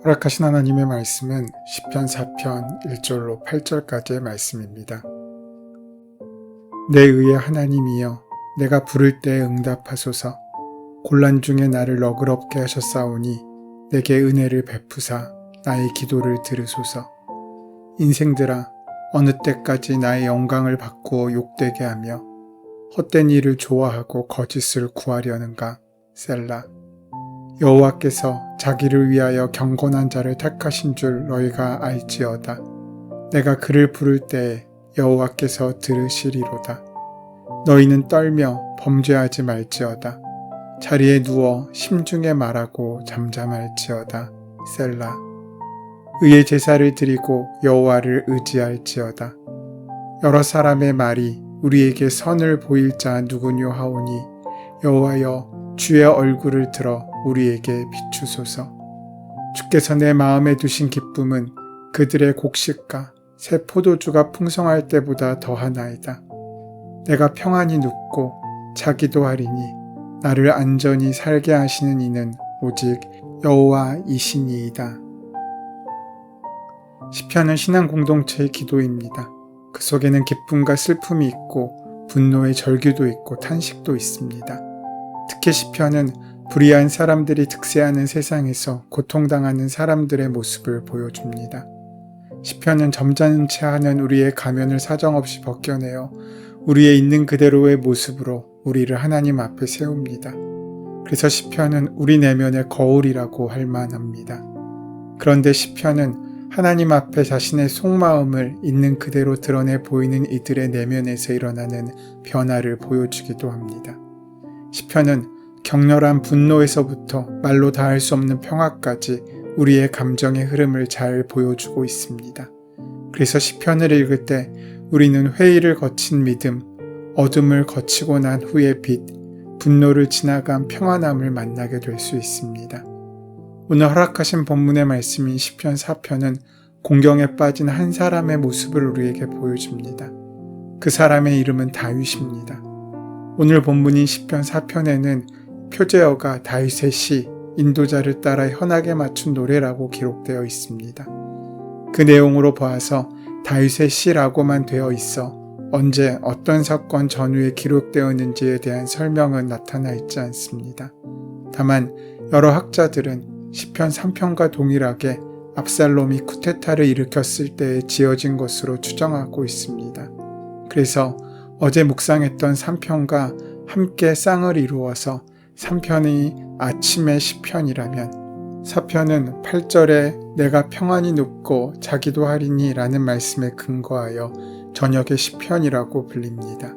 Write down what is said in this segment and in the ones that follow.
허락하신 하나님의 말씀은 시편 4편 1절로 8절까지의 말씀입니다. 내 의의 하나님이여, 내가 부를 때에 응답하소서. 곤란 중에 나를 너그럽게 하셨사오니 내게 은혜를 베푸사 나의 기도를 들으소서. 인생들아, 어느 때까지 나의 영광을 바꾸어 욕되게 하며 헛된 일을 좋아하고 거짓을 구하려는가. 셀라. 여호와께서 자기를 위하여 경건한 자를 택하신 줄 너희가 알지어다. 내가 그를 부를 때에 여호와께서 들으시리로다. 너희는 떨며 범죄하지 말지어다. 자리에 누워 심중에 말하고 잠잠할지어다. 셀라. 의의 제사를 드리고 여호와를 의지할지어다. 여러 사람의 말이 우리에게 선을 보일 자 누구뇨 하오니 여호와여, 주의 얼굴을 들어 우리에게 비추소서. 주께서 내 마음에 두신 기쁨은 그들의 곡식과 새 포도주가 풍성할 때보다 더하나이다. 내가 평안히 눕고 자기도 하리니 나를 안전히 살게 하시는 이는 오직 여호와이시니이다. 시편은 신앙 공동체의 기도입니다. 그 속에는 기쁨과 슬픔이 있고 분노의 절규도 있고 탄식도 있습니다. 특히 시편은 불의한 사람들이 득세하는 세상에서 고통당하는 사람들의 모습을 보여줍니다. 시편은 점잖은 채 하는 우리의 가면을 사정없이 벗겨내어 우리의 있는 그대로의 모습으로 우리를 하나님 앞에 세웁니다. 그래서 시편은 우리 내면의 거울이라고 할 만합니다. 그런데 시편은 하나님 앞에 자신의 속마음을 있는 그대로 드러내 보이는 이들의 내면에서 일어나는 변화를 보여주기도 합니다. 시편은 격렬한 분노에서부터 말로 다할 수 없는 평화까지 우리의 감정의 흐름을 잘 보여주고 있습니다. 그래서 시편을 읽을 때 우리는 회의를 거친 믿음, 어둠을 거치고 난 후의 빛, 분노를 지나간 평안함을 만나게 될 수 있습니다. 오늘 허락하신 본문의 말씀인 시편 4편은 공경에 빠진 한 사람의 모습을 우리에게 보여줍니다. 그 사람의 이름은 다윗입니다. 오늘 본문인 시편 4편에는 표제어가 다윗의 시, 인도자를 따라 현악에 맞춘 노래라고 기록되어 있습니다. 그 내용으로 보아서 다윗의 시라고만 되어 있어 언제 어떤 사건 전후에 기록되었는지에 대한 설명은 나타나 있지 않습니다. 다만 여러 학자들은 시편 3편과 동일하게 압살롬이 쿠데타를 일으켰을 때에 지어진 것으로 추정하고 있습니다. 그래서 어제 묵상했던 3편과 함께 쌍을 이루어서 3편이 아침의 시편이라면 4편은 8절에 내가 평안히 눕고 자기도 하리니 라는 말씀에 근거하여 저녁의 시편이라고 불립니다.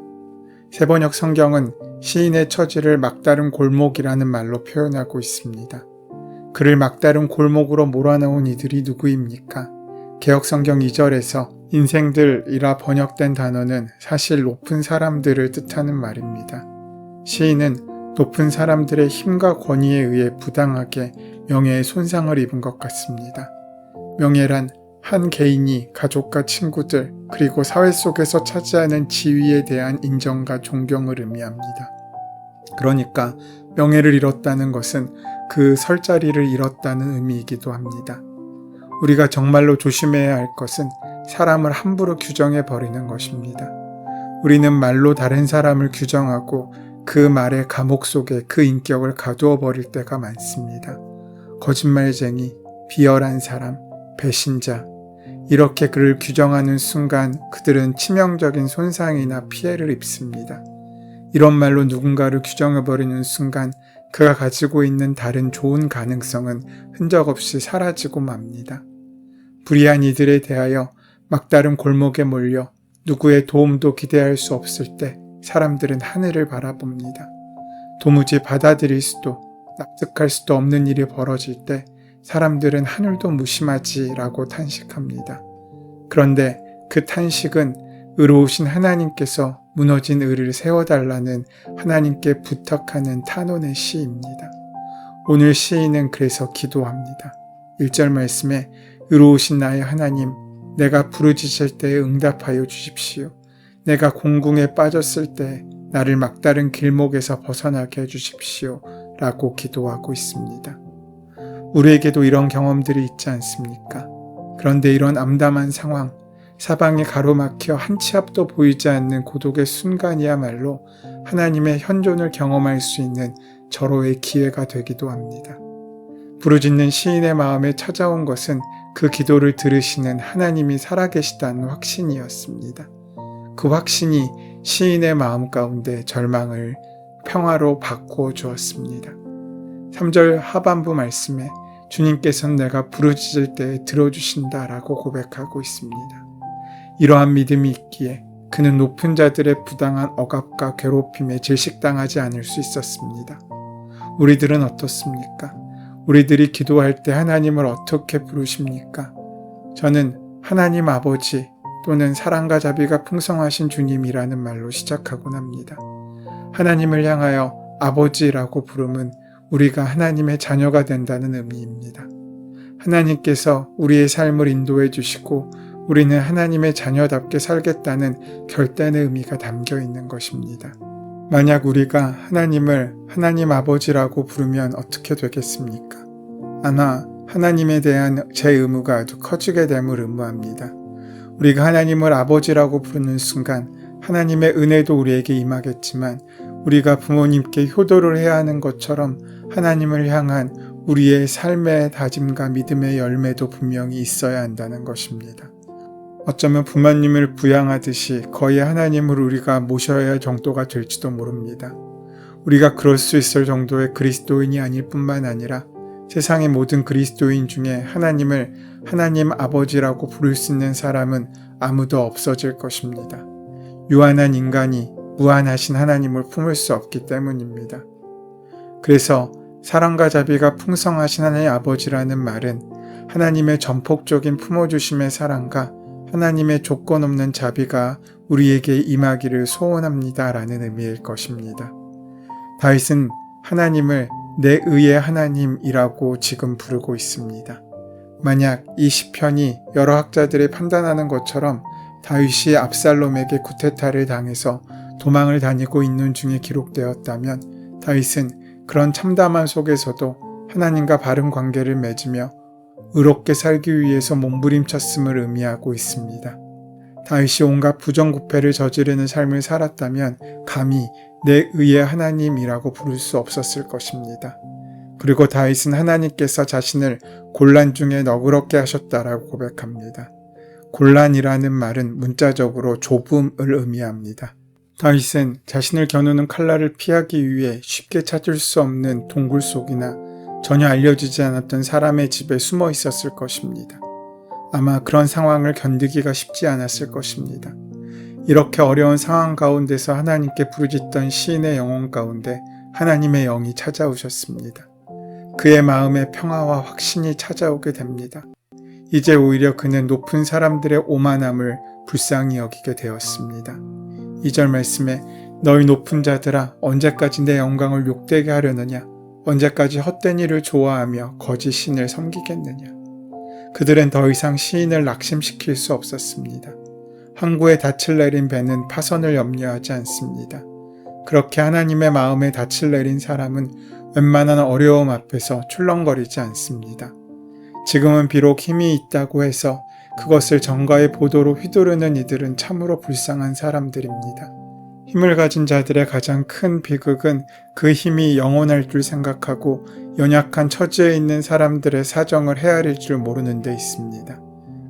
세번역 성경은 시인의 처지를 막다른 골목이라는 말로 표현하고 있습니다. 그를 막다른 골목으로 몰아넣은 이들이 누구입니까? 개역성경 2절에서 인생들이라 번역된 단어는 사실 높은 사람들을 뜻하는 말입니다. 시인은 높은 사람들의 힘과 권위에 의해 부당하게 명예의 손상을 입은 것 같습니다. 명예란 한 개인이 가족과 친구들 그리고 사회 속에서 차지하는 지위에 대한 인정과 존경을 의미합니다. 그러니까 명예를 잃었다는 것은 그 설 자리를 잃었다는 의미이기도 합니다. 우리가 정말로 조심해야 할 것은 사람을 함부로 규정해 버리는 것입니다. 우리는 말로 다른 사람을 규정하고 그 말의 감옥 속에 그 인격을 가두어 버릴 때가 많습니다. 거짓말쟁이, 비열한 사람, 배신자, 이렇게 그를 규정하는 순간 그들은 치명적인 손상이나 피해를 입습니다. 이런 말로 누군가를 규정해버리는 순간 그가 가지고 있는 다른 좋은 가능성은 흔적 없이 사라지고 맙니다. 불의한 이들에 대하여 막다른 골목에 몰려 누구의 도움도 기대할 수 없을 때 사람들은 하늘을 바라봅니다. 도무지 받아들일 수도 납득할 수도 없는 일이 벌어질 때 사람들은 하늘도 무심하지라고 탄식합니다. 그런데 그 탄식은 의로우신 하나님께서 무너진 의를 세워달라는 하나님께 부탁하는 탄원의 시입니다. 오늘 시인은 그래서 기도합니다. 1절 말씀에 의로우신 나의 하나님, 내가 부르짖을 때에 응답하여 주십시오. 내가 공궁에 빠졌을 때 나를 막다른 길목에서 벗어나게 해주십시오. 라고 기도하고 있습니다. 우리에게도 이런 경험들이 있지 않습니까? 그런데 이런 암담한 상황, 사방이 가로막혀 한 치 앞도 보이지 않는 고독의 순간이야말로 하나님의 현존을 경험할 수 있는 절호의 기회가 되기도 합니다. 부르짖는 시인의 마음에 찾아온 것은 그 기도를 들으시는 하나님이 살아계시다는 확신이었습니다. 그 확신이 시인의 마음 가운데 절망을 평화로 바꾸어 주었습니다. 3절 하반부 말씀에 주님께서는 내가 부르짖을 때에 들어주신다라고 고백하고 있습니다. 이러한 믿음이 있기에 그는 높은 자들의 부당한 억압과 괴롭힘에 질식당하지 않을 수 있었습니다. 우리들은 어떻습니까? 우리들이 기도할 때 하나님을 어떻게 부르십니까? 저는 하나님 아버지 또는 사랑과 자비가 풍성하신 주님이라는 말로 시작하곤 합니다. 하나님을 향하여 아버지라고 부름은 우리가 하나님의 자녀가 된다는 의미입니다. 하나님께서 우리의 삶을 인도해 주시고 우리는 하나님의 자녀답게 살겠다는 결단의 의미가 담겨 있는 것입니다. 만약 우리가 하나님을 하나님 아버지라고 부르면 어떻게 되겠습니까? 아마 하나님에 대한 제 의무가 아주 커지게 됨을 의무합니다. 우리가 하나님을 아버지라고 부르는 순간 하나님의 은혜도 우리에게 임하겠지만 우리가 부모님께 효도를 해야 하는 것처럼 하나님을 향한 우리의 삶의 다짐과 믿음의 열매도 분명히 있어야 한다는 것입니다. 어쩌면 부모님을 부양하듯이 거의 하나님을 우리가 모셔야 할 정도가 될지도 모릅니다. 우리가 그럴 수 있을 정도의 그리스도인이 아닐 뿐만 아니라 세상의 모든 그리스도인 중에 하나님을 하나님 아버지라고 부를 수 있는 사람은 아무도 없어질 것입니다. 유한한 인간이 무한하신 하나님을 품을 수 없기 때문입니다. 그래서 사랑과 자비가 풍성하신 하나님 아버지라는 말은 하나님의 전폭적인 품어주심의 사랑과 하나님의 조건 없는 자비가 우리에게 임하기를 소원합니다라는 의미일 것입니다. 다윗은 하나님을 내 의의 하나님이라고 지금 부르고 있습니다. 만약 이 시편이 여러 학자들이 판단하는 것처럼 다윗이 압살롬에게 쿠데타를 당해서 도망을 다니고 있는 중에 기록되었다면 다윗은 그런 참담한 속에서도 하나님과 바른 관계를 맺으며 의롭게 살기 위해서 몸부림쳤음을 의미하고 있습니다. 다윗이 온갖 부정부패를 저지르는 삶을 살았다면 감히 내 의의 하나님이라고 부를 수 없었을 것입니다. 그리고 다윗은 하나님께서 자신을 곤란 중에 너그럽게 하셨다라고 고백합니다. 곤란이라는 말은 문자적으로 좁음을 의미합니다. 다윗은 자신을 겨누는 칼날을 피하기 위해 쉽게 찾을 수 없는 동굴 속이나 전혀 알려지지 않았던 사람의 집에 숨어 있었을 것입니다. 아마 그런 상황을 견디기가 쉽지 않았을 것입니다. 이렇게 어려운 상황 가운데서 하나님께 부르짖던 시인의 영혼 가운데 하나님의 영이 찾아오셨습니다. 그의 마음에 평화와 확신이 찾아오게 됩니다. 이제 오히려 그는 높은 사람들의 오만함을 불쌍히 여기게 되었습니다. 2절 말씀에 너희 높은 자들아 언제까지 내 영광을 욕되게 하려느냐 언제까지 헛된 일을 좋아하며 거짓 신을 섬기겠느냐. 그들은 더 이상 시인을 낙심시킬 수 없었습니다. 항구에 닻을 내린 배는 파선을 염려하지 않습니다. 그렇게 하나님의 마음에 닻을 내린 사람은 웬만한 어려움 앞에서 출렁거리지 않습니다. 지금은 비록 힘이 있다고 해서 그것을 정가의 보도로 휘두르는 이들은 참으로 불쌍한 사람들입니다. 힘을 가진 자들의 가장 큰 비극은 그 힘이 영원할 줄 생각하고 연약한 처지에 있는 사람들의 사정을 헤아릴 줄 모르는 데 있습니다.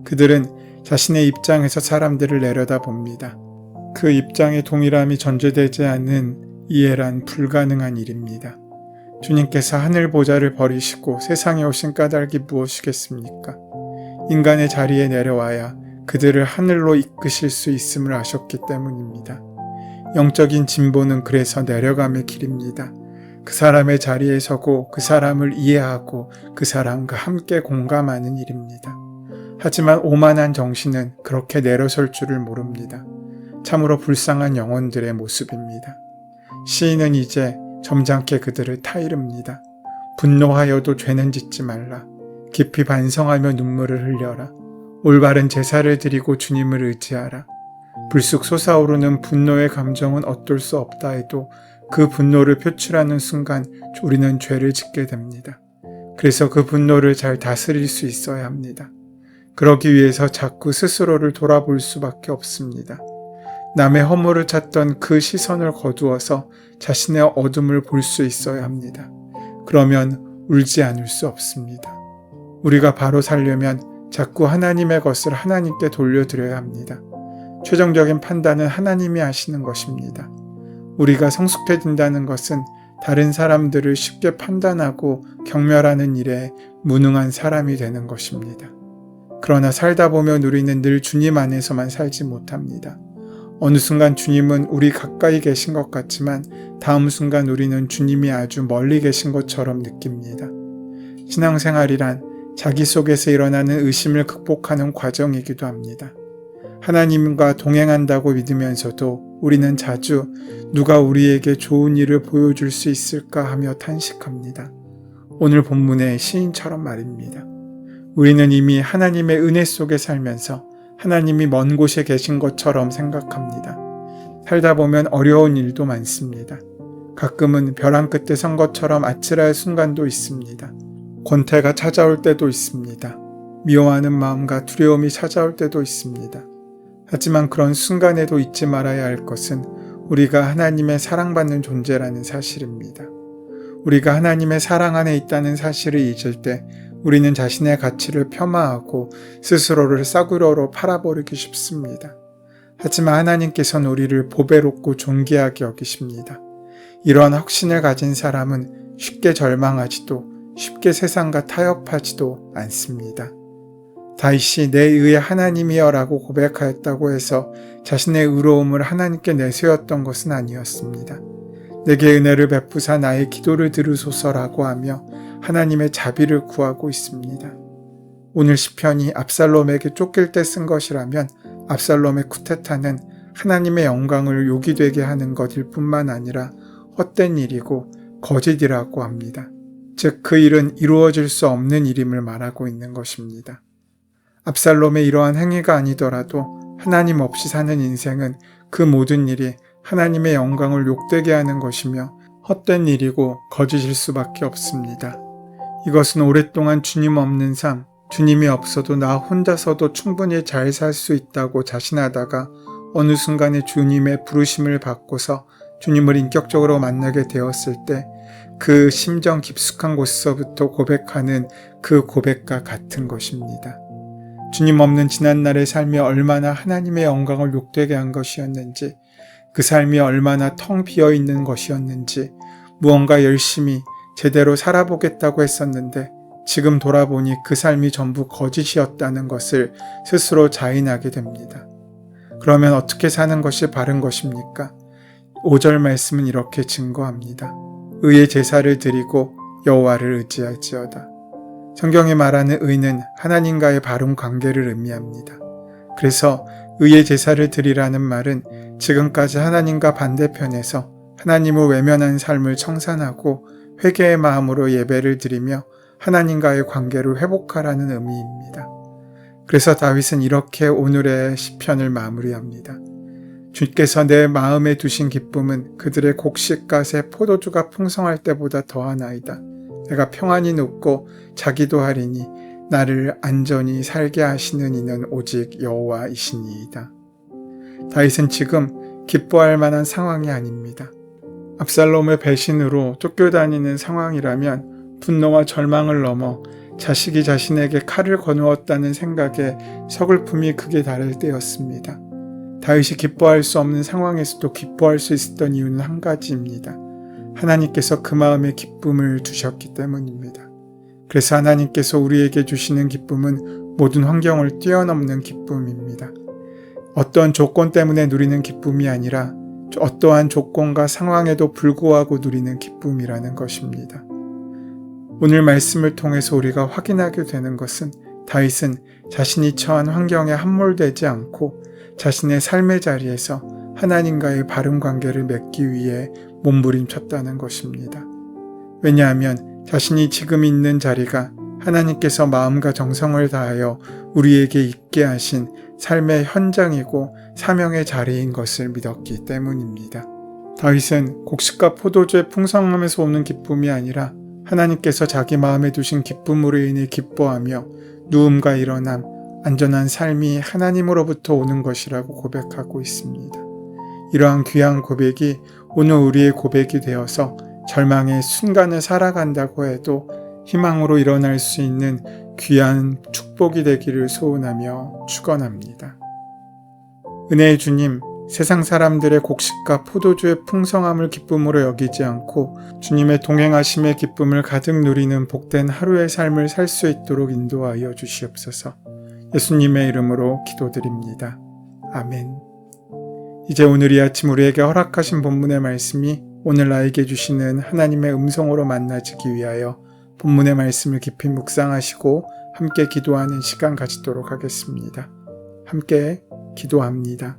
그들은 자신의 입장에서 사람들을 내려다봅니다. 그 입장의 동일함이 전제되지 않는 이해란 불가능한 일입니다. 주님께서 하늘 보좌를 버리시고 세상에 오신 까닭이 무엇이겠습니까? 인간의 자리에 내려와야 그들을 하늘로 이끄실 수 있음을 아셨기 때문입니다. 영적인 진보는 그래서 내려감의 길입니다. 그 사람의 자리에 서고 그 사람을 이해하고 그 사람과 함께 공감하는 일입니다. 하지만 오만한 정신은 그렇게 내려설 줄을 모릅니다. 참으로 불쌍한 영혼들의 모습입니다. 시인은 이제 점잖게 그들을 타이릅니다. 분노하여도 죄는 짓지 말라. 깊이 반성하며 눈물을 흘려라. 올바른 제사를 드리고 주님을 의지하라. 불쑥 솟아오르는 분노의 감정은 어쩔 수 없다 해도 그 분노를 표출하는 순간 우리는 죄를 짓게 됩니다. 그래서 그 분노를 잘 다스릴 수 있어야 합니다. 그러기 위해서 자꾸 스스로를 돌아볼 수밖에 없습니다. 남의 허물을 찾던 그 시선을 거두어서 자신의 어둠을 볼 수 있어야 합니다. 그러면 울지 않을 수 없습니다. 우리가 바로 살려면 자꾸 하나님의 것을 하나님께 돌려드려야 합니다. 최종적인 판단은 하나님이 하시는 것입니다. 우리가 성숙해진다는 것은 다른 사람들을 쉽게 판단하고 경멸하는 일에 무능한 사람이 되는 것입니다. 그러나 살다 보면 우리는 늘 주님 안에서만 살지 못합니다. 어느 순간 주님은 우리 가까이 계신 것 같지만 다음 순간 우리는 주님이 아주 멀리 계신 것처럼 느낍니다. 신앙생활이란 자기 속에서 일어나는 의심을 극복하는 과정이기도 합니다. 하나님과 동행한다고 믿으면서도 우리는 자주 누가 우리에게 좋은 일을 보여줄 수 있을까 하며 탄식합니다. 오늘 본문의 시인처럼 말입니다. 우리는 이미 하나님의 은혜 속에 살면서 하나님이 먼 곳에 계신 것처럼 생각합니다. 살다 보면 어려운 일도 많습니다. 가끔은 벼랑 끝에 선 것처럼 아찔할 순간도 있습니다. 권태가 찾아올 때도 있습니다. 미워하는 마음과 두려움이 찾아올 때도 있습니다. 하지만 그런 순간에도 잊지 말아야 할 것은 우리가 하나님의 사랑받는 존재라는 사실입니다. 우리가 하나님의 사랑 안에 있다는 사실을 잊을 때 우리는 자신의 가치를 폄하하고 스스로를 싸구려로 팔아버리기 쉽습니다. 하지만 하나님께서는 우리를 보배롭고 존귀하게 여기십니다. 이러한 확신을 가진 사람은 쉽게 절망하지도 쉽게 세상과 타협하지도 않습니다. 다윗이 내 의의 하나님이여 라고 고백하였다고 해서 자신의 의로움을 하나님께 내세웠던 것은 아니었습니다. 내게 은혜를 베푸사 나의 기도를 들으소서라고 하며 하나님의 자비를 구하고 있습니다. 오늘 시편이 압살롬에게 쫓길 때 쓴 것이라면 압살롬의 쿠데타는 하나님의 영광을 요기되게 하는 것일 뿐만 아니라 헛된 일이고 거짓이라고 합니다. 즉 그 일은 이루어질 수 없는 일임을 말하고 있는 것입니다. 압살롬의 이러한 행위가 아니더라도 하나님 없이 사는 인생은 그 모든 일이 하나님의 영광을 욕되게 하는 것이며 헛된 일이고 거짓일 수밖에 없습니다. 이것은 오랫동안 주님 없는 삶, 주님이 없어도 나 혼자서도 충분히 잘 살 수 있다고 자신하다가 어느 순간에 주님의 부르심을 받고서 주님을 인격적으로 만나게 되었을 때 그 심정 깊숙한 곳에서부터 고백하는 그 고백과 같은 것입니다. 주님 없는 지난날의 삶이 얼마나 하나님의 영광을 욕되게 한 것이었는지, 그 삶이 얼마나 텅 비어있는 것이었는지, 무언가 열심히 제대로 살아보겠다고 했었는데 지금 돌아보니 그 삶이 전부 거짓이었다는 것을 스스로 자인하게 됩니다. 그러면 어떻게 사는 것이 바른 것입니까? 5절 말씀은 이렇게 증거합니다. 의의 제사를 드리고 여호와를 의지할지어다. 성경이 말하는 의는 하나님과의 바른 관계를 의미합니다. 그래서 의의 제사를 드리라는 말은 지금까지 하나님과 반대편에서 하나님을 외면한 삶을 청산하고 회개의 마음으로 예배를 드리며 하나님과의 관계를 회복하라는 의미입니다. 그래서 다윗은 이렇게 오늘의 시편을 마무리합니다. 주께서 내 마음에 두신 기쁨은 그들의 곡식과 새 포도주가 풍성할 때보다 더하나이다. 내가 평안히 눕고 자기도 하리니 나를 안전히 살게 하시는 이는 오직 여호와이시니이다. 다윗은 지금 기뻐할 만한 상황이 아닙니다. 압살롬의 배신으로 쫓겨다니는 상황이라면 분노와 절망을 넘어 자식이 자신에게 칼을 거누었다는 생각에 서글픔이 극에 달할 때였습니다. 다윗이 기뻐할 수 없는 상황에서도 기뻐할 수 있었던 이유는 한 가지입니다. 하나님께서 그 마음에 기쁨을 두셨기 때문입니다. 그래서 하나님께서 우리에게 주시는 기쁨은 모든 환경을 뛰어넘는 기쁨입니다. 어떤 조건 때문에 누리는 기쁨이 아니라 어떠한 조건과 상황에도 불구하고 누리는 기쁨이라는 것입니다. 오늘 말씀을 통해서 우리가 확인하게 되는 것은 다윗은 자신이 처한 환경에 함몰되지 않고 자신의 삶의 자리에서 하나님과의 바른 관계를 맺기 위해 몸부림쳤다는 것입니다. 왜냐하면 자신이 지금 있는 자리가 하나님께서 마음과 정성을 다하여 우리에게 있게 하신 삶의 현장이고 사명의 자리인 것을 믿었기 때문입니다. 다윗은 곡식과 포도주의 풍성함에서 오는 기쁨이 아니라 하나님께서 자기 마음에 두신 기쁨으로 인해 기뻐하며 누움과 일어남, 안전한 삶이 하나님으로부터 오는 것이라고 고백하고 있습니다. 이러한 귀한 고백이 오늘 우리의 고백이 되어서 절망의 순간을 살아간다고 해도 희망으로 일어날 수 있는 귀한 축복이 되기를 소원하며 축원합니다. 은혜의 주님, 세상 사람들의 곡식과 포도주의 풍성함을 기쁨으로 여기지 않고 주님의 동행하심의 기쁨을 가득 누리는 복된 하루의 삶을 살 수 있도록 인도하여 주시옵소서. 예수님의 이름으로 기도드립니다. 아멘. 이제 오늘 이 아침 우리에게 허락하신 본문의 말씀이 오늘 나에게 주시는 하나님의 음성으로 만나지기 위하여 본문의 말씀을 깊이 묵상하시고 함께 기도하는 시간 가지도록 하겠습니다. 함께 기도합니다.